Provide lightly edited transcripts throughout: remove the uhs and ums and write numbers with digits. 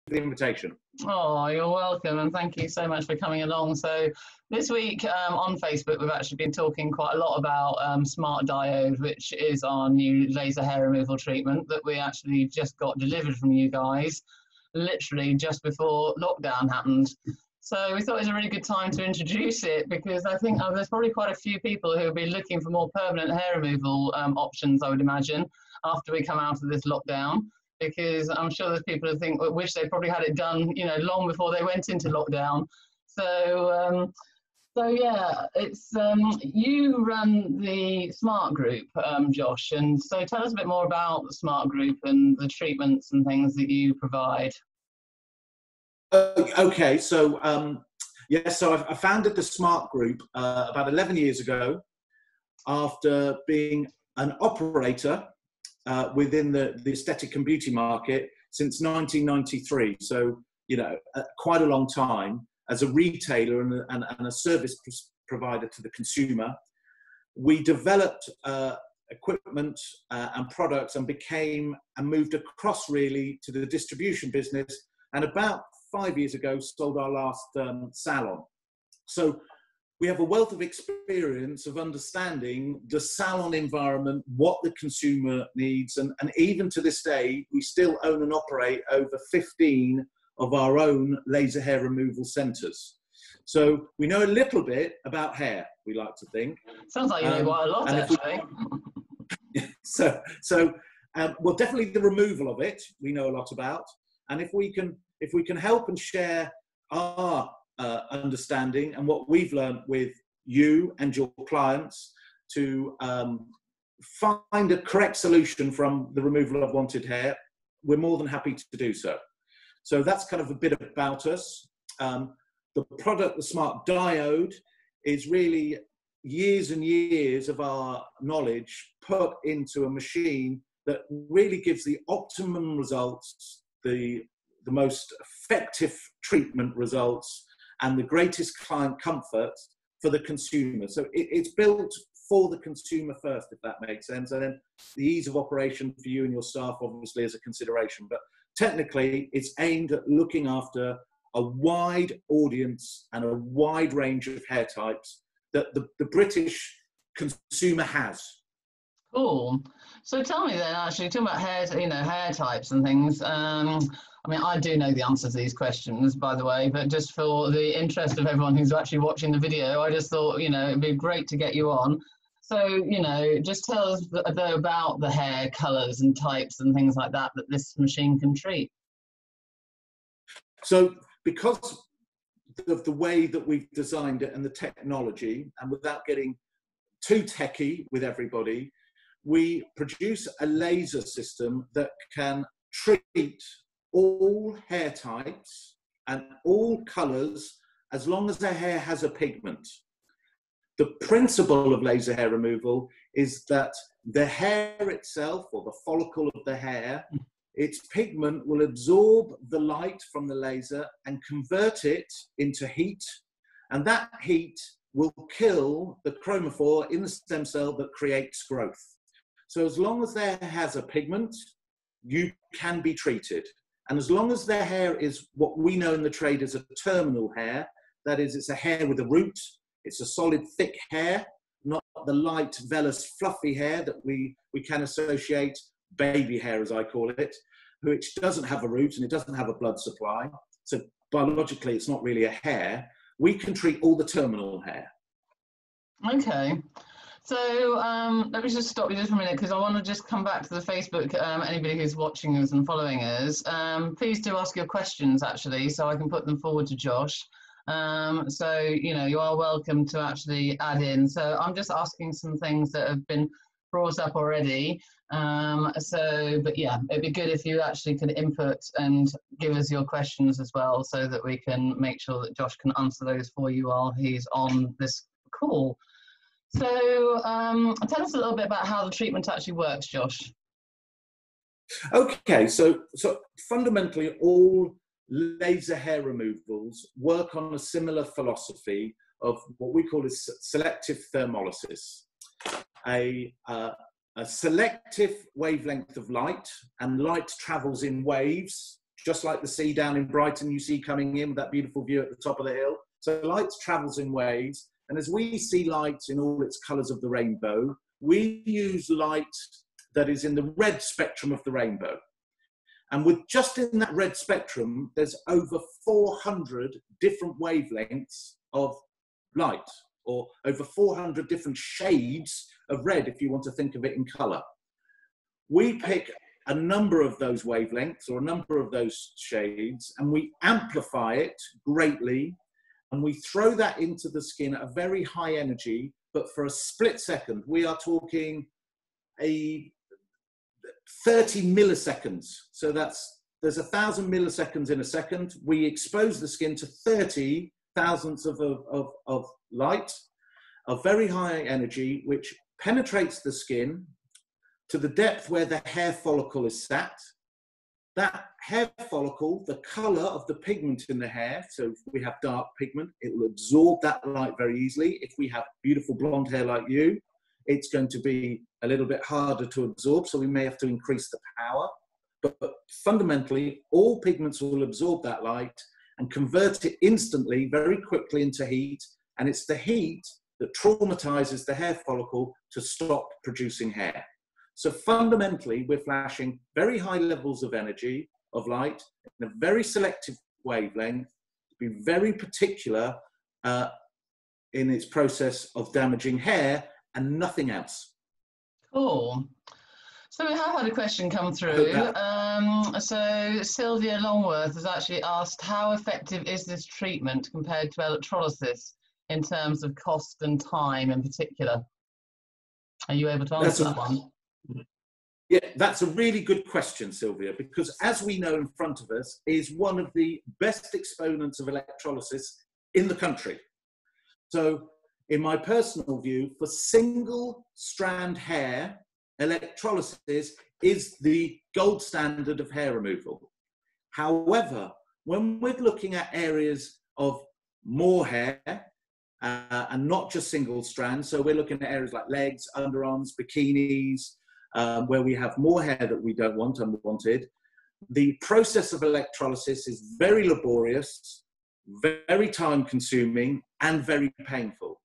for the invitation. Oh, you're welcome, and thank you so much for coming along. So this week on Facebook, we've actually been talking quite a lot about SmartDiode, which is our new laser hair removal treatment that we actually just got delivered from you guys, literally just before lockdown happened. So we thought it was a really good time to introduce it, because I think there's probably quite a few people who will be looking for more permanent hair removal options, I would imagine, after we come out of this lockdown. Because I'm sure there's people who think, wish they probably had it done, you know, long before they went into lockdown. So, yeah, it's you run the Smart Group, Josh, and so tell us a bit more about the Smart Group and the treatments and things that you provide. Okay, so so I founded the Smart Group about 11 years ago, after being an operator within the aesthetic and beauty market since 1993. So, you know, quite a long time as a retailer and a service provider to the consumer. We developed equipment and products and moved across really to the distribution business, and about 5 years ago sold our last salon. So we have a wealth of experience of understanding the salon environment, what the consumer needs, and even to this day, we still own and operate over 15 of our own laser hair removal centres. So we know a little bit about hair, we like to think. Sounds like you know quite a lot, actually. Well, definitely the removal of it, we know a lot about. And if we can help and share our understanding and what we've learned with you and your clients to find a correct solution from the removal of wanted hair, we're more than happy to do so. So that's kind of a bit about us. The product, the SmartDiode, is really years and years of our knowledge put into a machine that really gives the optimum results, the most effective treatment results, and the greatest client comfort for the consumer. So it's built for the consumer first, if that makes sense. And then the ease of operation for you and your staff, obviously, is a consideration. But technically, it's aimed at looking after a wide audience and a wide range of hair types that the British consumer has. Cool. So tell me then, actually, talking about hair, you know, hair types and things. I mean, I do know the answers to these questions, by the way, but just for the interest of everyone who's actually watching the video, I just thought, you know, it'd be great to get you on. So, you know, just tell us about the hair colours and types and things like that this machine can treat. So because of the way that we've designed it and the technology, and without getting too techie with everybody, we produce a laser system that can treat all hair types and all colours as long as the hair has a pigment. The principle of laser hair removal is that the hair itself, or the follicle of the hair, its pigment will absorb the light from the laser and convert it into heat, and that heat will kill the chromophore in the stem cell that creates growth. So as long as their hair has a pigment, you can be treated. And as long as their hair is what we know in the trade as a terminal hair, that is, it's a hair with a root, it's a solid, thick hair, not the light, vellus, fluffy hair that we can associate, baby hair as I call it, which doesn't have a root and it doesn't have a blood supply. So biologically, it's not really a hair. We can treat all the terminal hair. Okay. So let me just stop you just for a minute, because I want to just come back to the Facebook. Anybody who's watching us and following us, please do ask your questions, actually, so I can put them forward to Josh. So, you know, you are welcome to actually add in. So I'm just asking some things that have been brought up already. But yeah, it'd be good if you actually could input and give us your questions as well, so that we can make sure that Josh can answer those for you while he's on this call. So tell us a little bit about how the treatment actually works, Josh. Okay, so fundamentally all laser hair removals work on a similar philosophy of what we call is selective thermolysis. A selective wavelength of light, and light travels in waves just like the sea down in Brighton you see coming in with that beautiful view at the top of the hill. So light travels in waves, and as we see light in all its colours of the rainbow, we use light that is in the red spectrum of the rainbow. And with just in that red spectrum, there's over 400 different wavelengths of light, or over 400 different shades of red, if you want to think of it in colour. We pick a number of those wavelengths or a number of those shades, and we amplify it greatly, and we throw that into the skin at a very high energy, but for a split second. We are talking a 30 milliseconds. So there's 1,000 milliseconds in a second. We expose the skin to 30 thousandths of light, of very high energy, which penetrates the skin to the depth where the hair follicle is sat. That hair follicle, the color of the pigment in the hair, so if we have dark pigment, it will absorb that light very easily. If we have beautiful blonde hair like you, it's going to be a little bit harder to absorb, so we may have to increase the power. But fundamentally, all pigments will absorb that light and convert it instantly, very quickly into heat, and it's the heat that traumatizes the hair follicle to stop producing hair. So fundamentally, we're flashing very high levels of energy, of light, in a very selective wavelength, to be very particular in its process of damaging hair and nothing else. Cool. So we have had a question come through. So Sylvia Longworth has actually asked, how effective is this treatment compared to electrolysis in terms of cost and time in particular? Are you able to answer that one? Yeah, that's a really good question, Sylvia, because as we know in front of us is one of the best exponents of electrolysis in the country. So in my personal view, for single strand hair, electrolysis is the gold standard of hair removal. However, when we're looking at areas of more hair, and not just single strands, so we're looking at areas like legs, underarms, bikinis, where we have more hair that we don't want, unwanted, the process of electrolysis is very laborious, very time consuming, and very painful.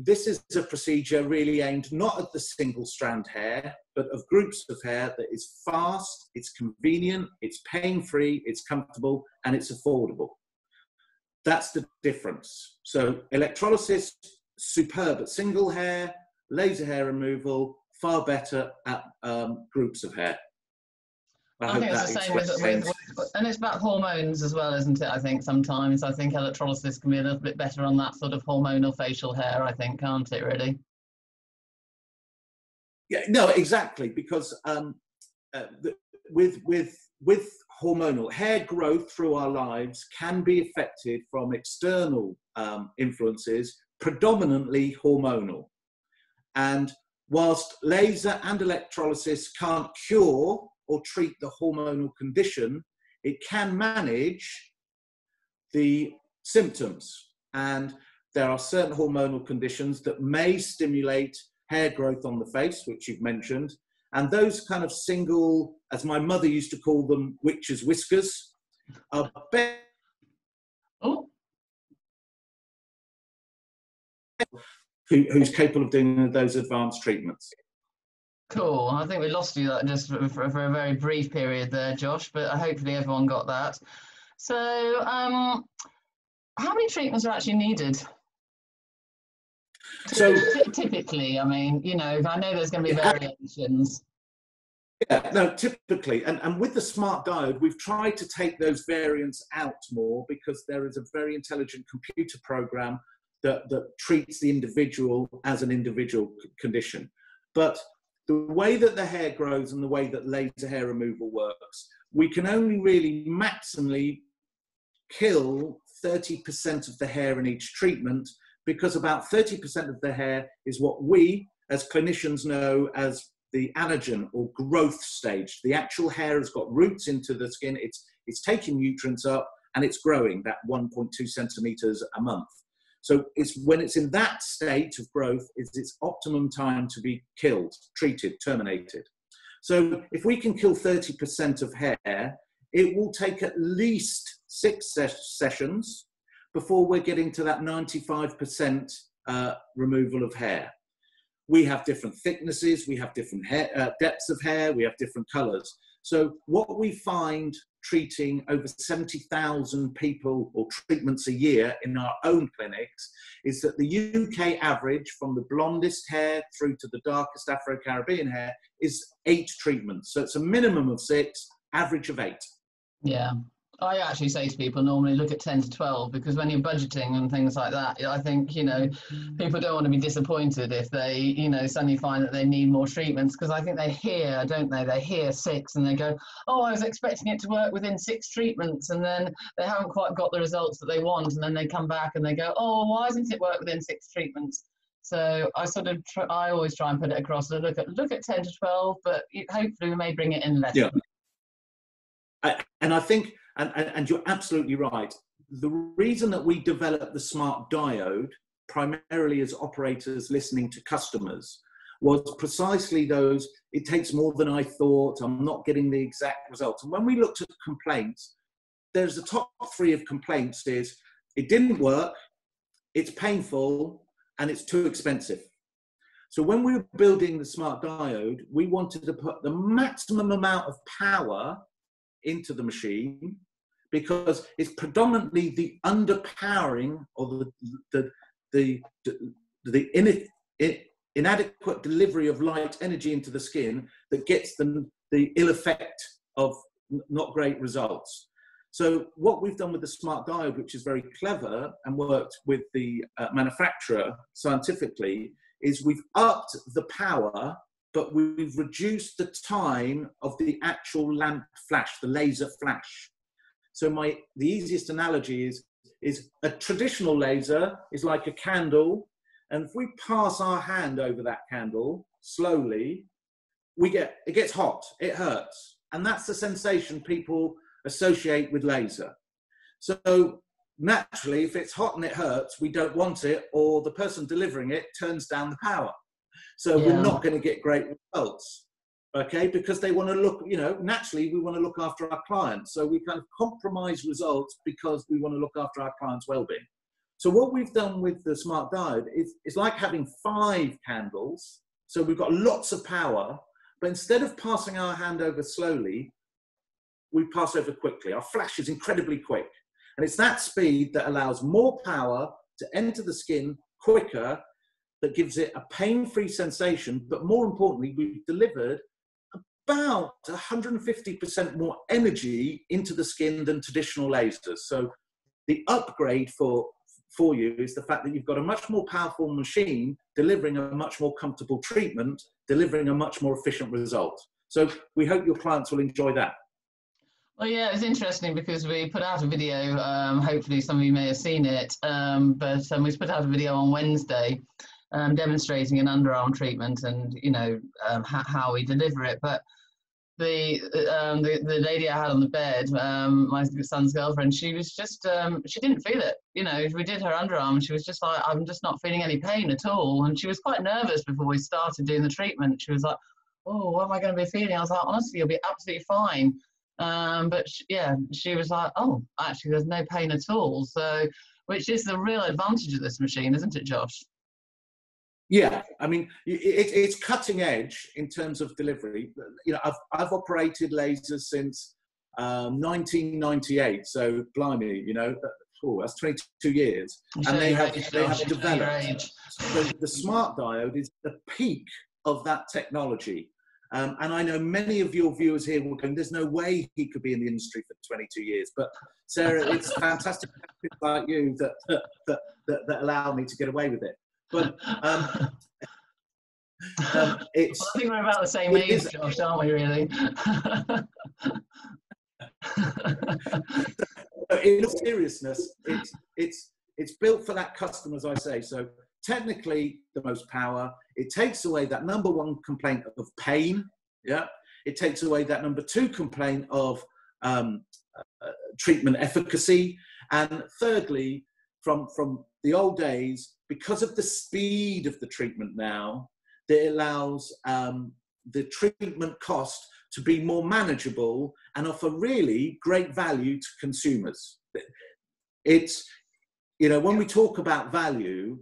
This is a procedure really aimed not at the single strand hair, but of groups of hair that is fast, it's convenient, it's pain-free, it's comfortable, and it's affordable. That's the difference. So electrolysis, superb at single hair, laser hair removal, far better at groups of hair. I think it's the same with, and it's about hormones as well, isn't it? I think sometimes, I think electrolysis can be a little bit better on that sort of hormonal facial hair, I think, can't it, really? Yeah, no, exactly, because with hormonal, hair growth through our lives can be affected from external influences, predominantly hormonal. And whilst laser and electrolysis can't cure or treat the hormonal condition, it can manage the symptoms. And there are certain hormonal conditions that may stimulate hair growth on the face, which you've mentioned. And those kind of single, as my mother used to call them, witch's whiskers, are who's capable of doing those advanced treatments. Cool. I think we lost you just for a very brief period there, Josh, but hopefully everyone got that. So how many treatments are actually needed? So typically, I mean, you know, I know there's going to be variations. Yeah, no, typically, and with the SmartDiode, we've tried to take those variants out more because there is a very intelligent computer program that treats the individual as an individual condition. But the way that the hair grows and the way that laser hair removal works, we can only really maximally kill 30% of the hair in each treatment, because about 30% of the hair is what we as clinicians know as the anagen or growth stage. The actual hair has got roots into the skin, it's taking nutrients up and it's growing that 1.2 centimeters a month. So it's when it's in that state of growth, it's its optimum time to be killed, treated, terminated. So if we can kill 30% of hair it will take at least 6 sessions before we're getting to that 95% removal of hair. We have different thicknesses, we have different hair, depths of hair, we have different colors. So what we find treating over 70,000 people or treatments a year in our own clinics is that the UK average from the blondest hair through to the darkest Afro-Caribbean hair is 8 treatments. So it's a minimum of 6, average of 8. Yeah. I actually say to people normally look at 10 to 12 because when you're budgeting and things like that, I think, you know, people don't want to be disappointed if they, you know, suddenly find that they need more treatments, because I think they hear, don't they? They hear 6 and they go, oh, I was expecting it to work within 6 treatments, and then they haven't quite got the results that they want, and then they come back and they go, oh, why doesn't it work within 6 treatments? So I sort of, I always try and put it across and look at 10 to 12, but hopefully we may bring it in less. Yeah. And I think, and you're absolutely right. The reason that we developed the SmartDiode, primarily as operators listening to customers, was precisely those, it takes more than I thought, I'm not getting the exact results. And when we looked at complaints, there's the top 3 of complaints is, it didn't work, it's painful, and it's too expensive. So when we were building the SmartDiode, we wanted to put the maximum amount of power into the machine, because it's predominantly the underpowering or the inadequate delivery of light energy into the skin that gets the ill effect of not great results. So what we've done with the SmartDiode, which is very clever and worked with the manufacturer scientifically, is we've upped the power, but we've reduced the time of the actual lamp flash, the laser flash. So the easiest analogy is a traditional laser is like a candle, and if we pass our hand over that candle slowly, it gets hot, it hurts, and that's the sensation people associate with laser. So naturally, if it's hot and it hurts, we don't want it, or the person delivering it turns down the power. So we're not going to get great results, okay? Because they want to look, you know, naturally we want to look after our clients. So we kind of compromise results because we want to look after our clients' well-being. So what we've done with the SmartDiode is it's like having 5 candles. So we've got lots of power, but instead of passing our hand over slowly, we pass over quickly. Our flash is incredibly quick. And it's that speed that allows more power to enter the skin quicker, that gives it a pain-free sensation, but more importantly, we've delivered about 150% more energy into the skin than traditional lasers. So the upgrade for you is the fact that you've got a much more powerful machine delivering a much more comfortable treatment, delivering a much more efficient result. So we hope your clients will enjoy that. Well, yeah, it's interesting because we put out a video, hopefully some of you may have seen it, but we put out a video on Wednesday demonstrating an underarm treatment and, you know, how we deliver it. But the lady I had on the bed, my son's girlfriend, she was just, she didn't feel it. You know, we did her underarm and she was just like, I'm just not feeling any pain at all. And she was quite nervous before we started doing the treatment. She was like, oh, what am I going to be feeling? I was like, honestly, you'll be absolutely fine. But she was like, oh, actually, there's no pain at all. So, which is the real advantage of this machine, isn't it, Josh? Yeah, I mean, it's cutting edge in terms of delivery. You know, I've operated lasers since 1998. So, blimey, you know, that's 22 years, and they have developed. So the SmartDiode is the peak of that technology. And I know many of your viewers here will go, there's no way he could be in the industry for 22 years. But Sarah, it's fantastic like you that allow me to get away with it. But it's. I think we're about the same age, Josh, aren't we? Really? In all seriousness, it's built for that customer, as I say. So technically, the most power. It takes away that number 1 complaint of pain. Yeah. It takes away that number 2 complaint of treatment efficacy, and thirdly, from the old days, because of the speed of the treatment now, that allows the treatment cost to be more manageable and offer really great value to consumers. It's, when we talk about value,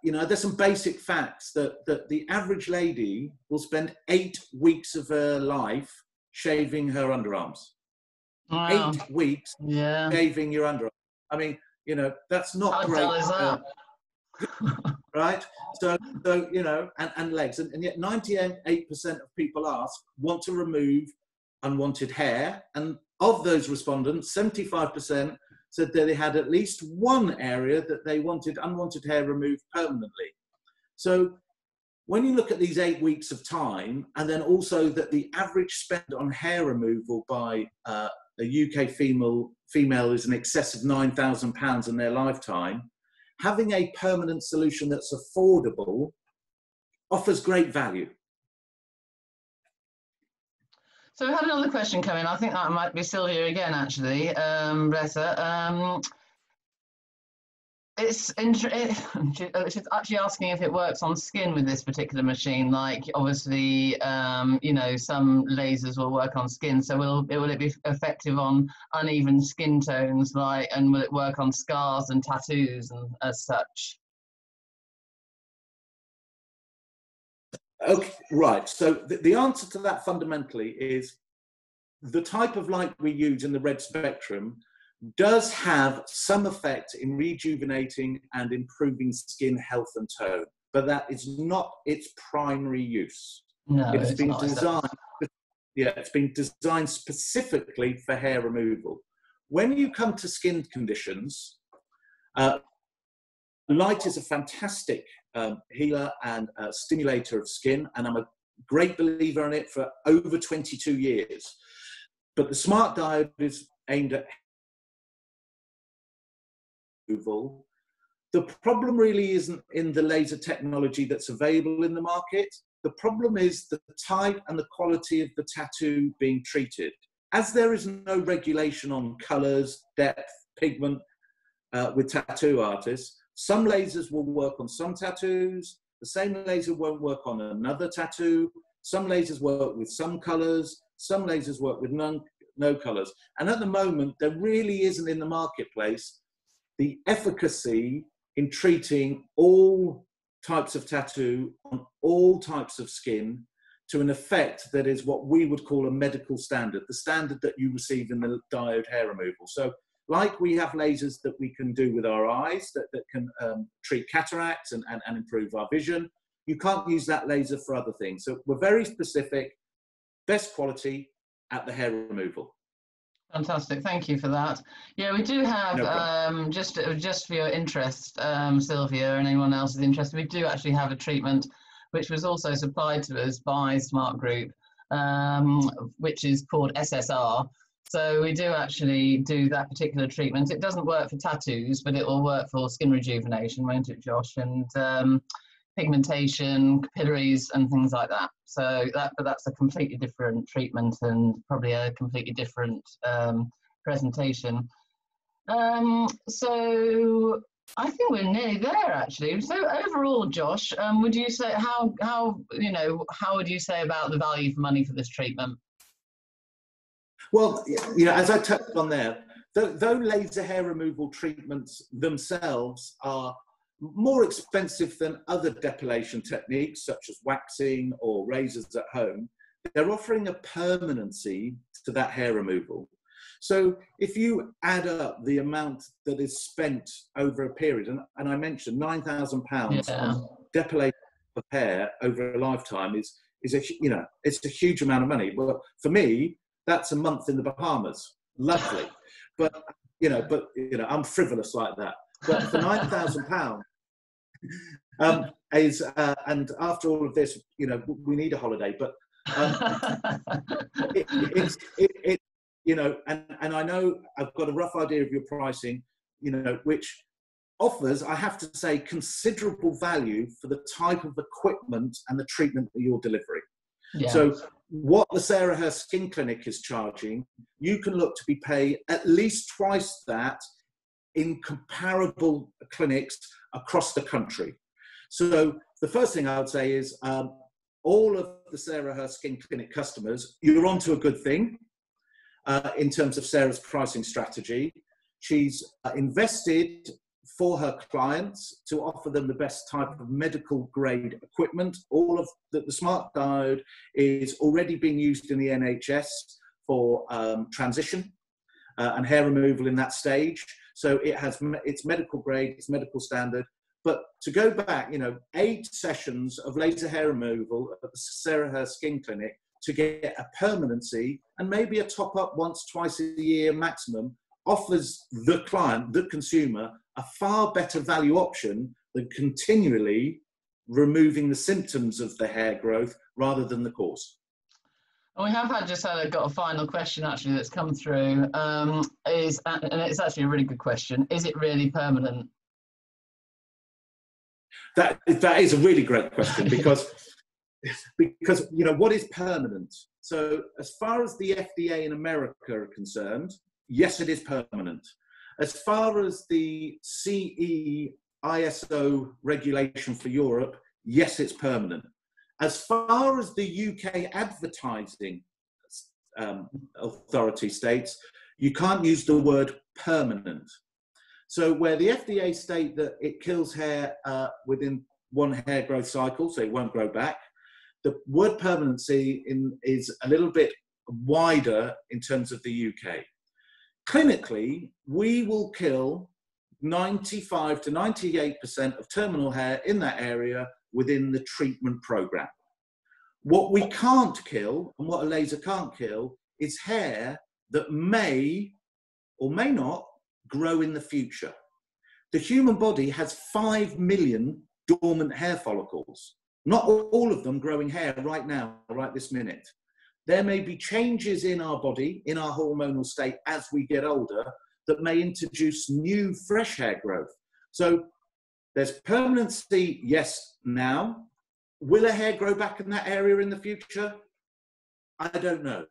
there's some basic facts that the average lady will spend 8 weeks of her life shaving her underarms. Wow. 8 weeks shaving your underarms. I mean, that's not great. How dull is that? Right? So and legs. And yet 98% of people asked want to remove unwanted hair. And of those respondents, 75% said that they had at least one area that they wanted unwanted hair removed permanently. So when you look at these 8 weeks of time, and then also that the average spend on hair removal by a UK female is in excess of £9,000 in their lifetime, having a permanent solution that's affordable offers great value. So we had another question come in. I think that might be Sylvia again, actually. Bless her. She's actually asking if it works on skin with this particular machine. Like, obviously, some lasers will work on skin. So will it be effective on uneven skin tones, and will it work on scars and tattoos and as such? Okay, right. So the answer to that fundamentally is the type of light we use in the red spectrum does have some effect in rejuvenating and improving skin health and tone, but that is not its primary use. No, it's been designed. Yeah, it's been designed specifically for hair removal. When you come to skin conditions, light is a fantastic healer and stimulator of skin, and I'm a great believer in it for over 22 years. But the SmartDiode is aimed at removal. The problem really isn't in the laser technology that's available in the market. The problem is the type and the quality of the tattoo being treated. As there is no regulation on colours, depth, pigment with tattoo artists, some lasers will work on some tattoos, the same laser won't work on another tattoo, some lasers work with some colours, some lasers work with no colours. And at the moment, there really isn't in the marketplace the efficacy in treating all types of tattoo on all types of skin to an effect that is what we would call a medical standard, the standard that you receive in the diode hair removal. So like we have lasers that we can do with our eyes that can treat cataracts and improve our vision, you can't use that laser for other things. So we're very specific, best quality at the hair removal. Fantastic, thank you for that. Yeah, we do have, just for your interest, Sylvia, and anyone else is interested, we do actually have a treatment which was also supplied to us by Smart Group, which is called SSR. So we do actually do that particular treatment. It doesn't work for tattoos, but it will work for skin rejuvenation, won't it, Josh? And pigmentation, capillaries, and things like that. So that's a completely different treatment and probably a completely different presentation. So I think we're nearly there, actually. So overall, Josh, would you say how would you say about the value for money for this treatment? Well, as I touched on there, though laser hair removal treatments themselves are more expensive than other depilation techniques, such as waxing or razors at home, they're offering a permanency to that hair removal. So if you add up the amount that is spent over a period, and I mentioned £9,000 on depilation of hair over a lifetime is it's a huge amount of money. Well, for me, that's a month in the Bahamas. Lovely. But I'm frivolous like that. But for £9,000, and after all of this, we need a holiday. But and I know I've got a rough idea of your pricing, which offers, I have to say, considerable value for the type of equipment and the treatment that you're delivering. Yeah. So what the Hurst Skin Clinic is charging, you can look to pay at least twice that in comparable clinics across the country. So the first thing I would say is all of the Sarah Hurst Skin Clinic customers, you're onto a good thing in terms of Sarah's pricing strategy. She's invested for her clients to offer them the best type of medical grade equipment. All of the SmartDiode is already being used in the NHS for transition and hair removal in that stage. So it's medical grade, it's medical standard. But to go back, 8 sessions of laser hair removal at the Sarah Hurst Skin Clinic to get a permanency and maybe a top up once, twice a year maximum offers the client, the consumer, a far better value option than continually removing the symptoms of the hair growth rather than the cause. We have got a final question actually that's come through, and it's actually a really good question. Is it really permanent? That is a really great question because what is permanent? So as far as the FDA in America are concerned, yes, it is permanent. As far as the CE ISO regulation for Europe, yes, it's permanent. As far as the UK advertising authority states, you can't use the word permanent. So where the FDA state that it kills hair within one hair growth cycle, so it won't grow back, the word permanency is a little bit wider in terms of the UK. Clinically, we will kill 95 to 98% of terminal hair in that area within the treatment program. What we can't kill, and what a laser can't kill, is hair that may or may not grow in the future. The human body has 5 million dormant hair follicles, not all of them growing hair right now, right this minute. There may be changes in our body, in our hormonal state as we get older, that may introduce new fresh hair growth. So there's permanency, yes, now. Will a hair grow back in that area in the future? I don't know.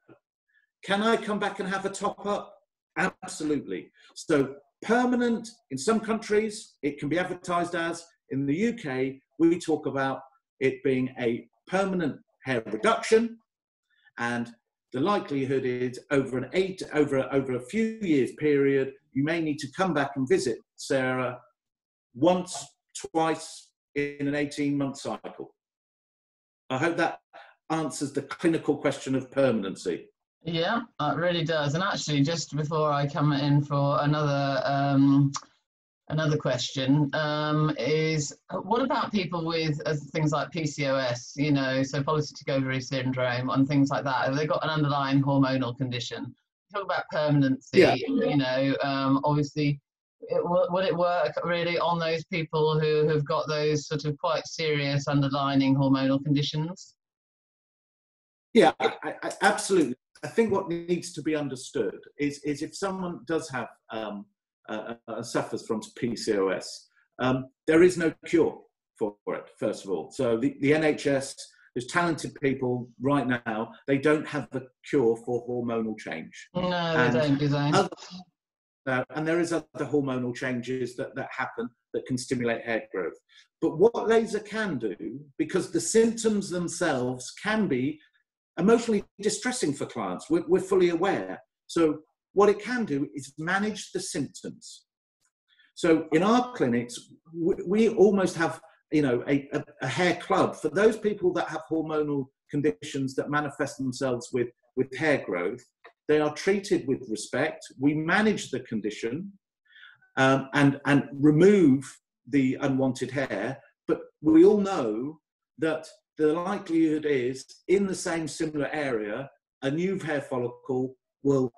Can I come back and have a top up? Absolutely. So permanent in some countries, it can be advertised as. In the UK, we talk about it being a permanent hair reduction, and the likelihood is over a few years period, you may need to come back and visit Sarah once, twice in an 18-month cycle. I hope that answers the clinical question of permanency. Yeah, it really does. And actually, just before I come in for another question, is what about people with things like PCOS, so polycystic ovary syndrome and things like that? Have they got an underlying hormonal condition? Talk about permanency, yeah. Obviously, would it work really on those people who have got those sort of quite serious underlying hormonal conditions? Yeah, I absolutely. I think what needs to be understood is if someone does have suffers from PCOS, there is no cure for it, first of all. So the NHS, there's talented people right now, they don't have the cure for hormonal change. No, they don't, do they? And there is other hormonal changes that happen that can stimulate hair growth. But what laser can do, because the symptoms themselves can be emotionally distressing for clients, we're fully aware. So what it can do is manage the symptoms. So in our clinics, we almost have, a hair club for those people that have hormonal conditions that manifest themselves with hair growth. They are treated with respect. We manage the condition and remove the unwanted hair. But we all know that the likelihood is in the same similar area, a new hair follicle will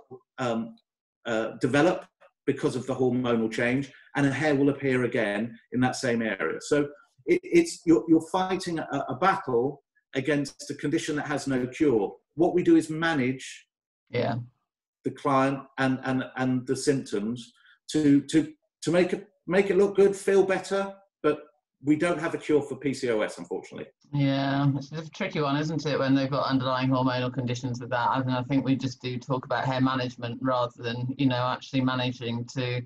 develop because of the hormonal change, and a hair will appear again in that same area. So you're fighting a battle against a condition that has no cure. What we do is manage the client and the symptoms to make it look good, feel better, but we don't have a cure for PCOS, unfortunately. Yeah, it's a tricky one, isn't it, when they've got underlying hormonal conditions with that. I think we just do talk about hair management rather than, actually managing to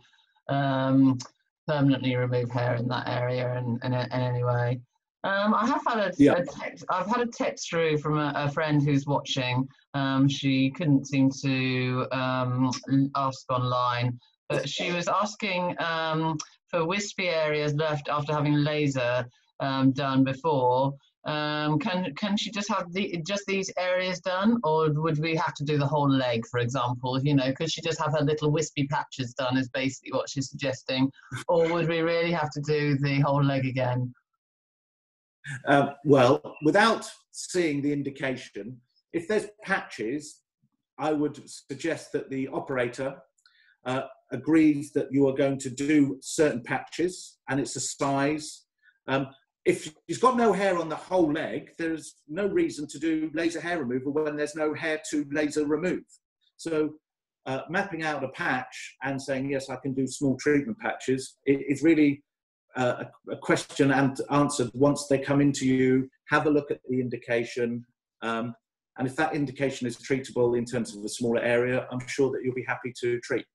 permanently remove hair in that area in any way. I have had Yeah. a text. I've had a text through from a friend who's watching. She couldn't seem to ask online, but she was asking for wispy areas left after having laser done before. Can she just have just these areas done, or would we have to do the whole leg, for example? You know, could she just have her little wispy patches done? Is basically what she's suggesting, or would we really have to do the whole leg again? Well, without seeing the indication, if there's patches, I would suggest that the operator agrees that you are going to do certain patches and it's a size. If she's got no hair on the whole leg, there's no reason to do laser hair removal when there's no hair to laser remove. So mapping out a patch and saying, yes, I can do small treatment patches, it's really a question and answered once they come into you, have a look at the indication. And if that indication is treatable in terms of a smaller area, I'm sure that you'll be happy to treat.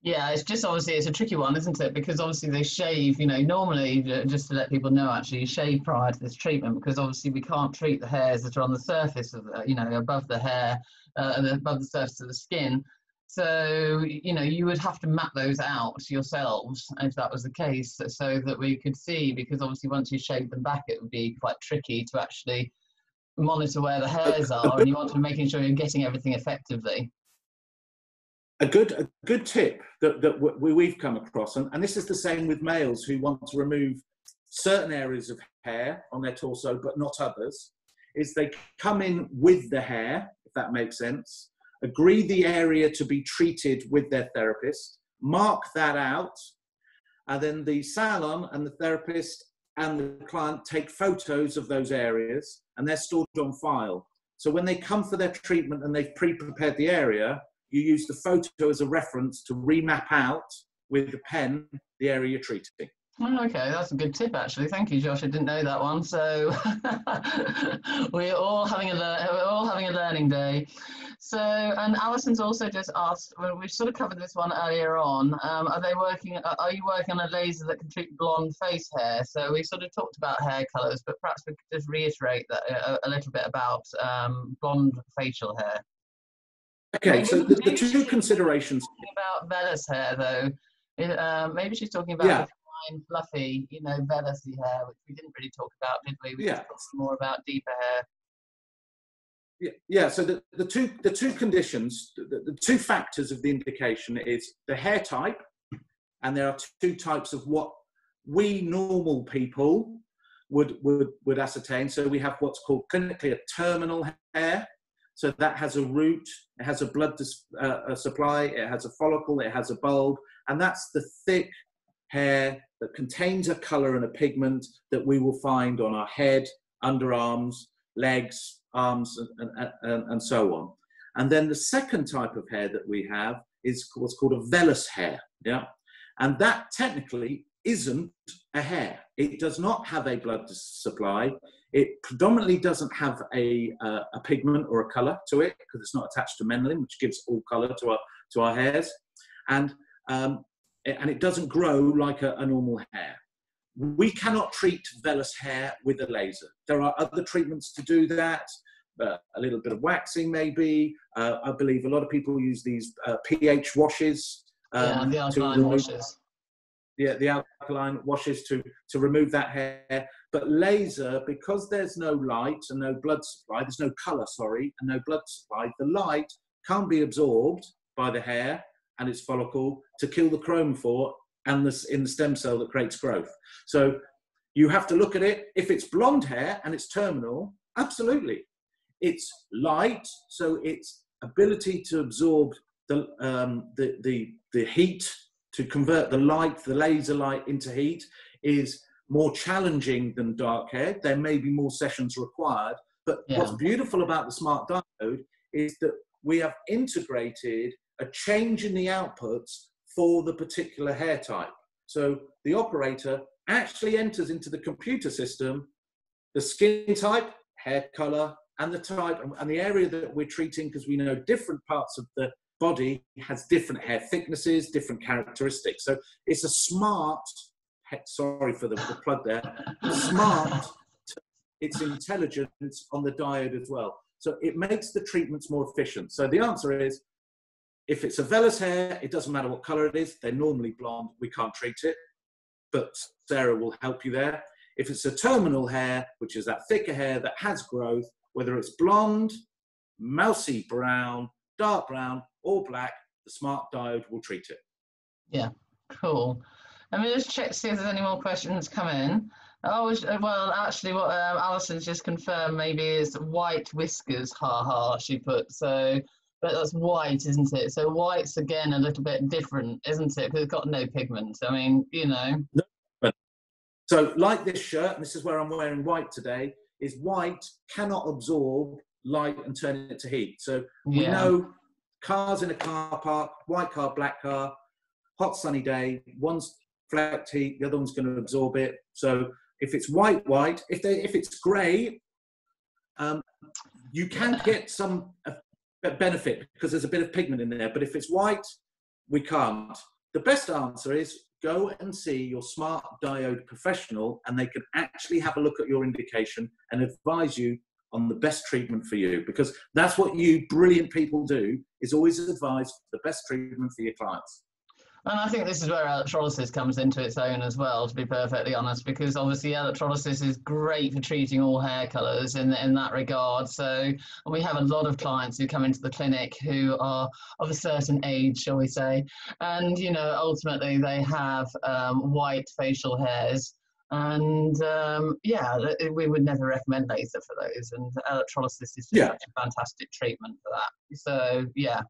Yeah, it's just obviously it's a tricky one, isn't it? Because obviously they shave, you know, normally, just to let people know, actually, you shave prior to this treatment because obviously we can't treat the hairs that are on the surface of, you know, above the hair, above the surface of the skin. So, you know, you would have to map those out yourselves if that was the case so that we could see, because obviously once you shave them back, it would be quite tricky to actually monitor where the hairs are, and you want to be making sure you're getting everything effectively. A good tip that we've come across, and this is the same with males who want to remove certain areas of hair on their torso but not others, is they come in with the hair, if that makes sense, agree the area to be treated with their therapist, mark that out, and then the salon and the therapist and the client take photos of those areas and they're stored on file. So when they come for their treatment and they've pre-prepared the area, you use the photo as a reference to remap out with the pen the area you're treating. Oh, okay, that's a good tip, actually. Thank you, Josh. I didn't know that one. So we're all having a learning day. So, and Alison's also just asked. Well, we've sort of covered this one earlier on. Are you working on a laser that can treat blonde face hair? So we sort of talked about hair colours, but perhaps we could just reiterate that a little bit about blonde facial hair. Okay, maybe, so the two considerations about vellus hair, though. Maybe she's talking about fine, fluffy, you know, vellusy hair, which we didn't really talk about, did we? We just talked more about deeper hair. Yeah. So the two conditions, the two factors of the indication is the hair type, and there are two types of what we normal people would ascertain. So we have what's called clinically a terminal hair. So that has a root, it has a blood supply, it has a follicle, it has a bulb, and that's the thick hair that contains a colour and a pigment that we will find on our head, underarms, legs, arms, and so on. And then the second type of hair that we have is what's called a vellus hair, and that technically isn't a hair. It does not have a blood supply. It predominantly doesn't have a pigment or a colour to it because it's not attached to melanin, which gives all colour to our hairs, and it doesn't grow like a normal hair. We cannot treat vellus hair with a laser. There are other treatments to do that. A little bit of waxing, maybe. I believe a lot of people use these pH washes. The alkaline washes. Yeah, the alkaline washes to remove that hair. But laser, because there's no light and no blood supply, there's no colour, sorry, and no blood supply, the light can't be absorbed by the hair and its follicle to kill the chromophore and in the stem cell that creates growth. So you have to look at it. If it's blonde hair and it's terminal, absolutely. It's light, so its ability to absorb the heat, to convert the light, the laser light into heat, is more challenging than dark hair. There may be more sessions required, but what's beautiful about the SmartDiode is that we have integrated a change in the outputs for the particular hair type. So the operator actually enters into the computer system the skin type, hair color, and the type and the area that we're treating, because we know different parts of the body has different hair thicknesses, different characteristics. So it's a smart, sorry for the plug there, smart its intelligence on the diode as well. So it makes the treatments more efficient. So the answer is, if it's a vellus hair, it doesn't matter what color it is. They're normally blonde. We can't treat it, but Sarah will help you there. If it's a terminal hair, which is that thicker hair that has growth, whether it's blonde, mousy brown, dark brown, or black, the SmartDiode will treat it. Yeah, cool. Let me just check to see if there's any more questions come in. Oh, well, actually, what Alison's just confirmed maybe is white whiskers, ha, she put. So, but that's white, isn't it? So white's, again, a little bit different, isn't it? Because it's got no pigment. I mean, you know. So like this shirt, and this is where I'm wearing white today, is white cannot absorb light and turn it to heat. So we know cars in a car park, white car, black car, hot sunny day, one's reflect heat, the other one's going to absorb it. So if it's white, if it's grey, you can get some benefit because there's a bit of pigment in there. But if it's white, we can't. The best answer is go and see your SmartDiode professional, and they can actually have a look at your indication and advise you on the best treatment for you, because that's what you brilliant people do, is always advise the best treatment for your clients. And I think this is where electrolysis comes into its own as well, to be perfectly honest, because obviously electrolysis is great for treating all hair colours in that regard. So we have a lot of clients who come into the clinic who are of a certain age, shall we say, and, you know, ultimately they have white facial hairs. And we would never recommend laser for those, and electrolysis is just such a fantastic treatment for that. So, yeah.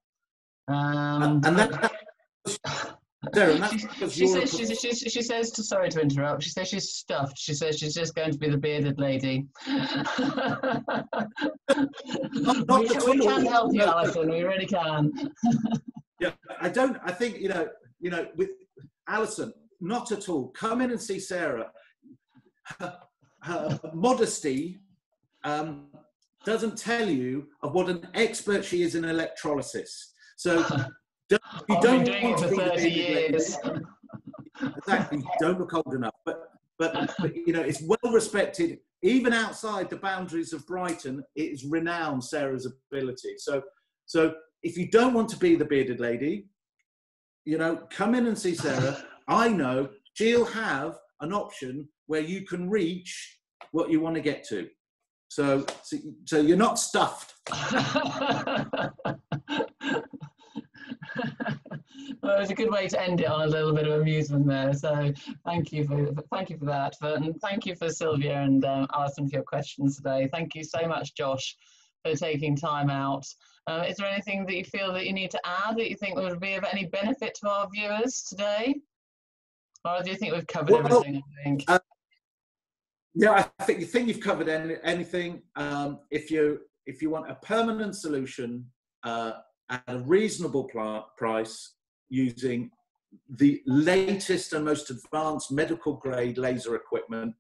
She says, sorry to interrupt, she says she's stuffed. She says she's just going to be the bearded lady. we can help you, Alison, we really can. I think, you know, with Alison, not at all. Come in and see Sarah. Her modesty doesn't tell you of what an expert she is in electrolysis. So you don't want to be 30 years. Exactly, you don't look old enough. But you know, it's well respected even outside the boundaries of Brighton. It is renowned, Sarah's ability. So if you don't want to be the bearded lady, you know, come in and see Sarah. I know she'll have an option where you can reach what you want to get to. So you're not stuffed. Well, it was a good way to end it on a little bit of amusement there. So thank you for that, and thank you for Sylvia and Alison for your questions today. Thank you so much, Josh, for taking time out. Is there anything that you feel that you need to add that you think would be of any benefit to our viewers today, or do you think we've covered everything? I think. Yeah, I think you've covered anything. If you want a permanent solution at a reasonable price using the latest and most advanced medical grade laser equipment,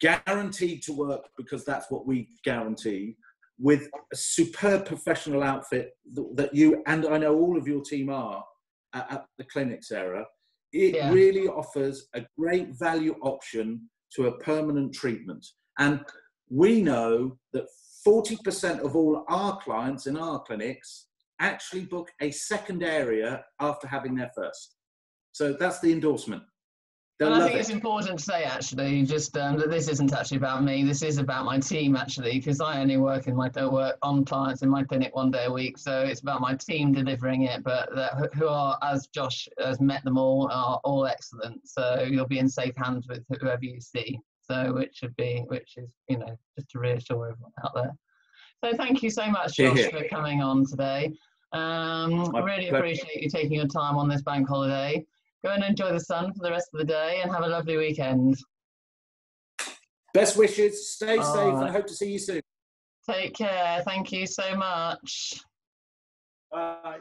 guaranteed to work because that's what we guarantee, with a superb professional outfit that you and I know all of your team are at the clinic, Sarah, it really offers a great value option to a permanent treatment. And we know that 40% of all our clients in our clinics actually book a second area after having their first. So that's the endorsement. And I think it's important to say, actually, just that this isn't actually about me. This is about my team, actually, because I only work on clients in my clinic 1 day a week. So it's about my team delivering it, but who are, as Josh has met them all, are all excellent. So you'll be in safe hands with whoever you see. So which is, you know, just to reassure everyone out there. So thank you so much, Josh, for coming on today. I really appreciate you taking your time on this bank holiday. Go and enjoy the sun for the rest of the day and have a lovely weekend. Best wishes, stay safe, and I hope to see you soon. Take care. Thank you so much. Bye.